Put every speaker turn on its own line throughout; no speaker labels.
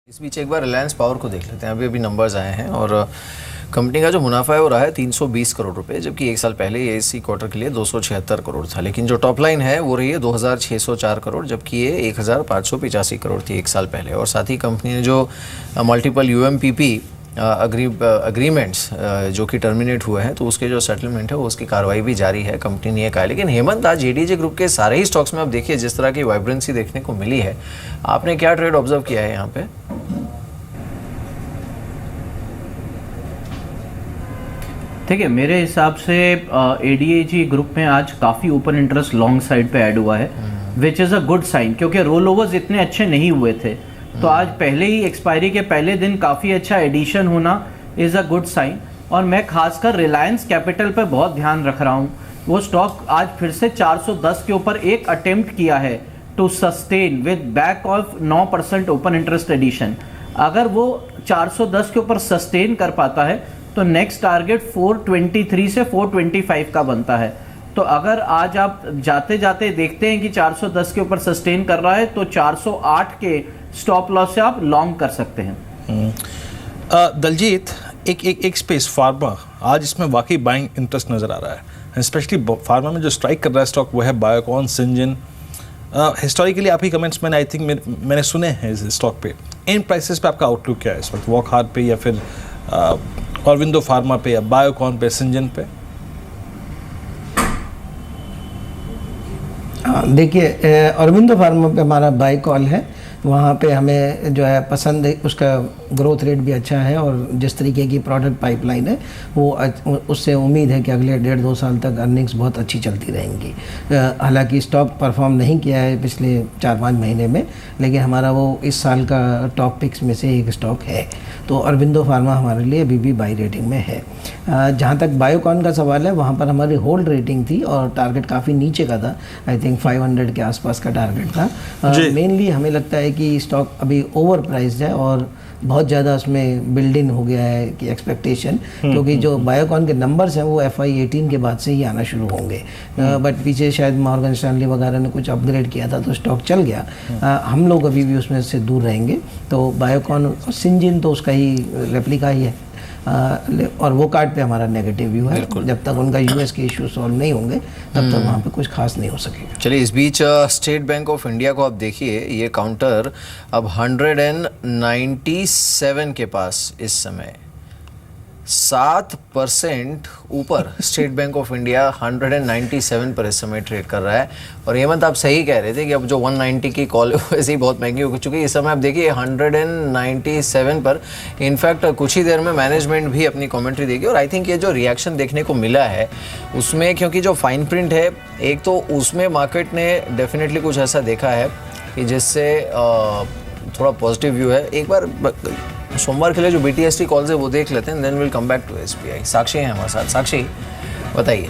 इस बीच एक बार रिलायंस पावर को देख लेते हैं। अभी नंबर्स आए हैं और कंपनी का जो मुनाफा है वो रहा है 320 करोड़ रुपए, जबकि एक साल पहले ये इसी क्वार्टर के लिए 276 करोड़ था। लेकिन जो टॉप लाइन है वो रही है 2604 करोड़, जबकि ये 1585 करोड़ थी एक साल पहले। और साथ ही कंपनी ने जो मल्टीपल यूएमपीपी अग्रीमेंट्स जो कि टर्मिनेट हुए हैं, तो उसके जो सेटलमेंट है वो उसकी कार्रवाई भी जारी है, कंपनी ने कहा है। लेकिन हेमंत, आज एडीजे ग्रुप के सारे ही स्टॉक्स में आप देखिए जिस तरह की वाइब्रेंसी देखने को मिली है, आपने क्या ट्रेड ऑब्जर्व किया है यहाँ पे?
ठीक है, मेरे हिसाब से एडीएजी ग्रुप में आज काफ़ी ओपन इंटरेस्ट लॉन्ग साइड पे ऐड हुआ है, which is a good sign, क्योंकि रोल ओवर्स इतने अच्छे नहीं हुए थे। तो आज पहले ही एक्सपायरी के पहले दिन काफ़ी अच्छा एडिशन होना इज़ अ गुड साइन। और मैं खासकर रिलायंस कैपिटल पर बहुत ध्यान रख रहा हूँ। वो स्टॉक आज फिर से 410 के ऊपर एक अटेम्प्ट किया है to sustain with back of 9% open interest addition. अगर वो 410 के ऊपर सस्टेन कर पाता है तो नेक्स्ट टारगेट 423 से 425 का बनता है। तो अगर आज आप जाते जाते देखते हैं कि 410 के ऊपर सस्टेन कर रहा है तो 408 के स्टॉप लॉस से आप लॉन्ग कर सकते हैं।
दलजीत, एक स्पेस फार्मा, आज इसमें वाकई बाइंग इंटरेस्ट नज़र आ रहा है। स्पेशली फार्मा में जो स्ट्राइक कर रहा है स्टॉक वो है बायोकॉन, सिंजन। हिस्टोरिकली आपकी कमेंट्स मैंने आई थिंक मैंने सुने हैं इस स्टॉक पे। इन प्राइसेस पे आपका आउटलुक क्या है इस वक्त? वॉकहार्ट पे या फिर ऑरबिंदो फार्मा पे या बायोकॉन पे, सिंजन पे?
देखिए, ऑरबिंदो फार्मा पे हमारा बाय कॉल है। वहाँ पे हमें जो है पसंद है, उसका ग्रोथ रेट भी अच्छा है और जिस तरीके की प्रोडक्ट पाइपलाइन है वो उससे उम्मीद है कि अगले 1.5-2 साल तक अर्निंग्स बहुत अच्छी चलती रहेंगी। हालांकि स्टॉक परफॉर्म नहीं किया है पिछले 4-5 महीने में, लेकिन हमारा वो इस साल का टॉप पिक्स में से एक स्टॉक है। तो ऑरबिंदो फार्मा हमारे लिए अभी भी बाई रेटिंग में है। जहाँ तक बायोकॉन का सवाल है, वहाँ पर हमारी होल्ड रेटिंग थी और टारगेट काफ़ी नीचे का था। आई थिंक 500 के आसपास का टारगेट था। मेनली हमें लगता है कि स्टॉक अभी ओवर प्राइस्ड है और बहुत ज़्यादा उसमें बिल्ड इन हो गया है कि एक्सपेक्टेशन, क्योंकि जो बायोकॉन के नंबर्स हैं वो FY18 के बाद से ही आना शुरू होंगे। बट पीछे शायद मॉर्गन स्टैनली वगैरह ने कुछ अपग्रेड किया था तो स्टॉक चल गया। हम लोग अभी भी उसमें से दूर रहेंगे। तो बायोकॉन, सिंजिन तो उसका ही रेप्लिका ही है। और वो कार्ड पे हमारा नेगेटिव व्यू है। जब तक उनका यूएस के इशू सॉल्व नहीं होंगे तब तक वहाँ पे कुछ खास नहीं हो सकेगा।
चलिए, इस बीच स्टेट बैंक ऑफ इंडिया को आप देखिए, ये काउंटर अब 197 के पास इस समय 7% ऊपर। स्टेट बैंक ऑफ इंडिया 197 पर इस समय ट्रेड कर रहा है। और हेमंत, आप सही कह रहे थे कि अब जो 190 की कॉल वैसे ही बहुत महंगी हो चुकी है। इस समय आप देखिए 197 पर। इनफैक्ट कुछ ही देर में मैनेजमेंट भी अपनी कमेंट्री देगी। और आई थिंक ये जो रिएक्शन देखने को मिला है उसमें, क्योंकि जो फाइन प्रिंट है एक तो उसमें मार्केट ने डेफिनेटली कुछ ऐसा देखा है कि जिससे थोड़ा पॉजिटिव व्यू है। एक बार सोमवार के लिए जो BTST कॉल्स है वो देख लेते हैं, then will come back to SBI। Sakshi हैं हमारे साथ। साक्षी, बताइए।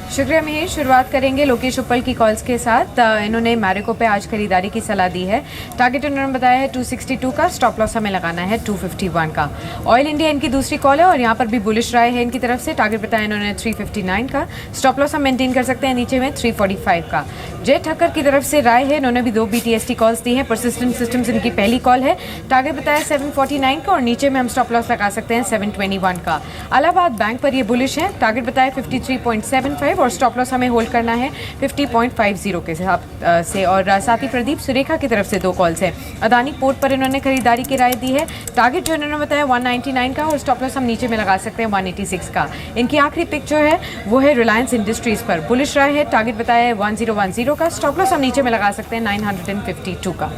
शुक्रिया महेश। शुरुआत करेंगे लोकेश उप्पल की कॉल्स के साथ। इन्होंने मैरिको पे आज खरीदारी की सलाह दी है। टारगेट उन्होंने बताया है 262 का, स्टॉप लॉस हमें लगाना है 251 का। ऑयल इंडिया इनकी दूसरी कॉल है और यहाँ पर भी बुलिश राय है इनकी तरफ से। टारगेट बताया इन्होंने 359 का, स्टॉप लॉस हम मेंटेन कर सकते हैं नीचे में 345 का। जय ठक्कर की तरफ से राय है, इन्होंने भी 2 BTST कॉल्स दी हैं। परसिस्टेंट सिस्टम्स इनकी पहली कॉल है। टारगेट बताया 749 का और नीचे में हम स्टॉप लॉस लगा सकते हैं 721 का। इलाहाबाद बैंक पर ये बुलिश है। टारगेट बताया 53.75 और स्टॉप लॉस हमें होल्ड करना है 50.50 के हिसाब से। और साथ ही प्रदीप सुरेखा की तरफ से 2 कॉल्स हैं। अदानी पोर्ट पर इन्होंने खरीदारी की राय दी है। टारगेट जो इन्होंने बताया 199 का और स्टॉप लॉस हम नीचे में लगा सकते हैं 186 का। इनकी आखिरी पिक जो है वो है रिलायंस इंडस्ट्रीज पर, बुलिश राय है। टारगेट बताया है 1010 का, स्टॉप लॉस हम नीचे में लगा सकते हैं 952 का।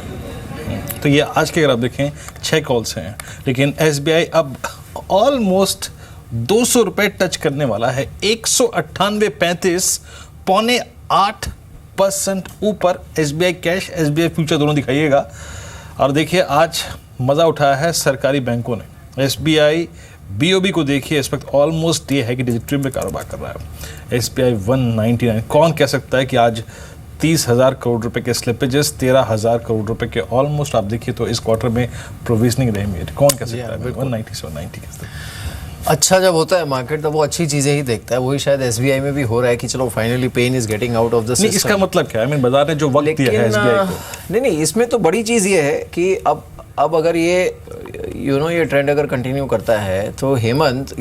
तो ये आज के अगर आप देखें 6 कॉल्स हैं, लेकिन SBI अब ऑलमोस्ट 200 रुपये टच करने वाला है। 198.35, 0.8% ऊपर। SBI कैश, SBI फ्यूचर दोनों दिखाइएगा। और देखिए आज मज़ा उठाया है सरकारी बैंकों ने। SBI BOB को देखिए, इस वक्त ऑलमोस्ट ये है कि डिजिटल में कारोबार कर रहा है। SBI 199। कौन कह सकता है कि आज 30,000 करोड़ रुपए के स्लिपेजेस, 13,000 करोड़ रुपए के ऑलमोस्ट आप देखिए तो इस क्वार्टर में प्रोविजनिंग रही मेरी, कौन कह सकता है? 190 से 190 कह सकता है।
अच्छा जब होता है मार्केट तब वो अच्छी चीजें ही देखता है। वही शायद SBI में भी हो रहा है कि चलो finally pain is getting out of the system.
इसका मतलब क्या है? बाजार ने जो वक्त दिया है SBI को।
नहीं, इसमें तो बड़ी चीज ये है कि अब अब अगर ये ये ट्रेंड अगर कंटिन्यू करता है तो हेमंत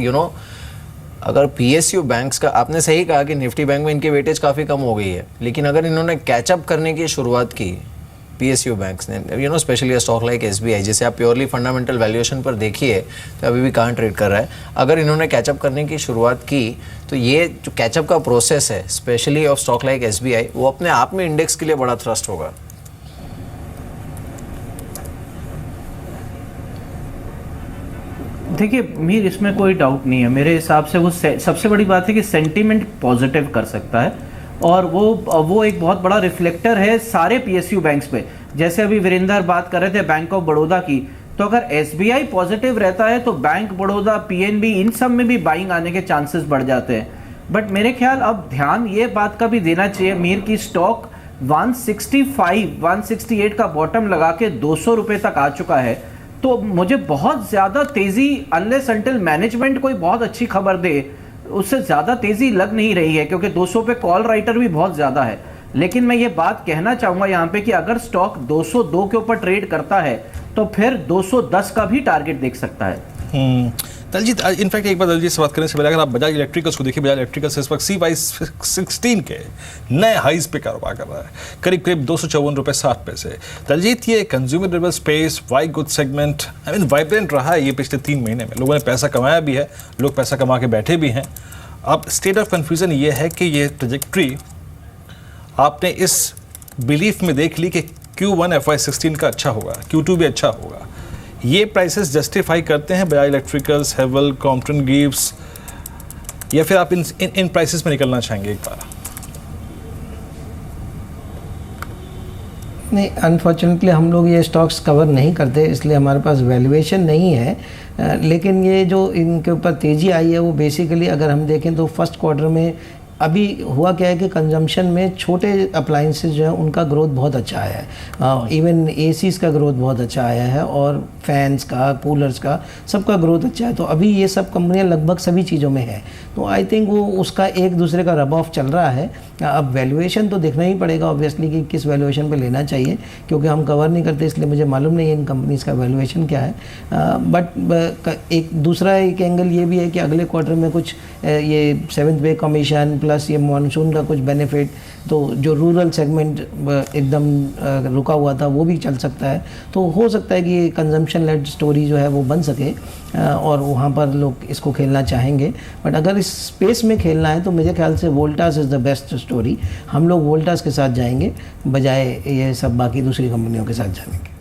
अगर PSU बैंक्स का, आपने सही कहा कि निफ्टी बैंक में इनकी वेटेज काफ़ी कम हो गई है, लेकिन अगर इन्होंने कैचअप करने की शुरुआत की PSU बैंक्स ने, स्पेशली स्टॉक लाइक SBI, जैसे आप प्योरली फंडामेंटल वैल्यूएशन पर देखिए तो अभी भी कहाँ ट्रेड कर रहा है, अगर इन्होंने कैचअप करने की शुरुआत की तो ये जो कैचअप का प्रोसेस है specially of stock like SBI, वो अपने आप में इंडेक्स के लिए बड़ा थ्रस्ट होगा।
देखिए मीर, इसमें कोई डाउट नहीं है। मेरे हिसाब से वो सबसे बड़ी बात है कि सेंटीमेंट पॉजिटिव कर सकता है, और वो एक बहुत बड़ा रिफ्लेक्टर है सारे PSU बैंक्स पे। जैसे अभी वीरेंद्र बात कर रहे थे बैंक ऑफ बड़ौदा की, तो अगर SBI पॉजिटिव रहता है तो बैंक बड़ौदा, PNB, इन सब में भी बाइंग आने के चांसेस बढ़ जाते हैं। बट मेरे ख्याल अब ध्यान ये बात का भी देना चाहिए मीर की स्टॉक 165-168 का बॉटम लगा के 200 रुपये तक आ चुका है, तो मुझे बहुत ज़्यादा तेज़ी, अनलेस अनटिल मैनेजमेंट कोई बहुत अच्छी खबर दे, उससे ज़्यादा तेज़ी लग नहीं रही है, क्योंकि 200 पे कॉल राइटर भी बहुत ज़्यादा है। लेकिन मैं ये बात कहना चाहूँगा यहाँ पे कि अगर स्टॉक 202 के ऊपर ट्रेड करता है तो फिर 210 का भी टारगेट देख सकता है।
दलजीत, इनफैक्ट एक बार दलजीत से बात करने से पहले अगर आप बजाज इलेक्ट्रिकल्स को देखिए, बजाज इलेक्ट्रिकल्स इस वक्त CY16 के नए हाइज पे कारोबार कर रहा है, करीब करीब 254 रुपये 60 पैसे। दलजीत, ये consumer durable space, white good segment vibrant रहा है ये पिछले 3 महीने में। लोगों ने पैसा कमाया भी है, लोग पैसा कमा के बैठे भी हैं। अब स्टेट ऑफ कन्फ्यूजन ये है कि ये ट्रेजेक्ट्री आपने इस बिलीफ में देख ली कि Q1 FY16 का अच्छा होगा, Q2 भी अच्छा होगा। ये प्राइसेस जस्टिफाई करते हैं बजाज इलेक्ट्रिकल्स, हेवल, कॉम्प्टन गिव्स, या फिर आप इन प्राइसेस में निकलना चाहेंगे एक बार?
नहीं, अनफॉर्चुनेटली हम लोग ये स्टॉक्स कवर नहीं करते, इसलिए हमारे पास वैल्यूएशन नहीं है। लेकिन ये जो इनके ऊपर तेज़ी आई है वो बेसिकली अगर हम देखें तो फर्स्ट क्वार्टर में अभी हुआ क्या है कि कंजम्पशन में छोटे अप्लाइंसेस जो है उनका ग्रोथ बहुत अच्छा आया है। इवन एसीज़ का ग्रोथ बहुत अच्छा आया है, और फैंस का, कूलर्स का, सबका ग्रोथ अच्छा है। तो अभी ये सब कंपनियां लगभग सभी चीज़ों में है, तो आई थिंक वो उसका एक दूसरे का रब ऑफ चल रहा है। अब वैल्यूएशन तो देखना ही पड़ेगा ऑब्वियसली कि किस वैल्यूएशन पे लेना चाहिए, क्योंकि हम कवर नहीं करते इसलिए मुझे मालूम नहीं है इन कंपनीज़ का वैल्यूएशन क्या है। बट एक दूसरा एक एंगल ये भी है कि अगले क्वार्टर में कुछ ये 7th पे कमीशन प्लस ये मानसून का कुछ बेनिफिट, तो जो रूरल सेगमेंट एकदम रुका हुआ था वो भी चल सकता है। तो हो सकता है कि कंजम्पशन लेड स्टोरी जो है वो बन सके, और वहाँ पर लोग इसको खेलना चाहेंगे। बट अगर इस स्पेस में खेलना है तो मेरे ख्याल से Voltas is the best story. हम लोग वोल्टास के साथ जाएंगे बजाय ये सब बाकी दूसरी कंपनियों के साथ जाने के।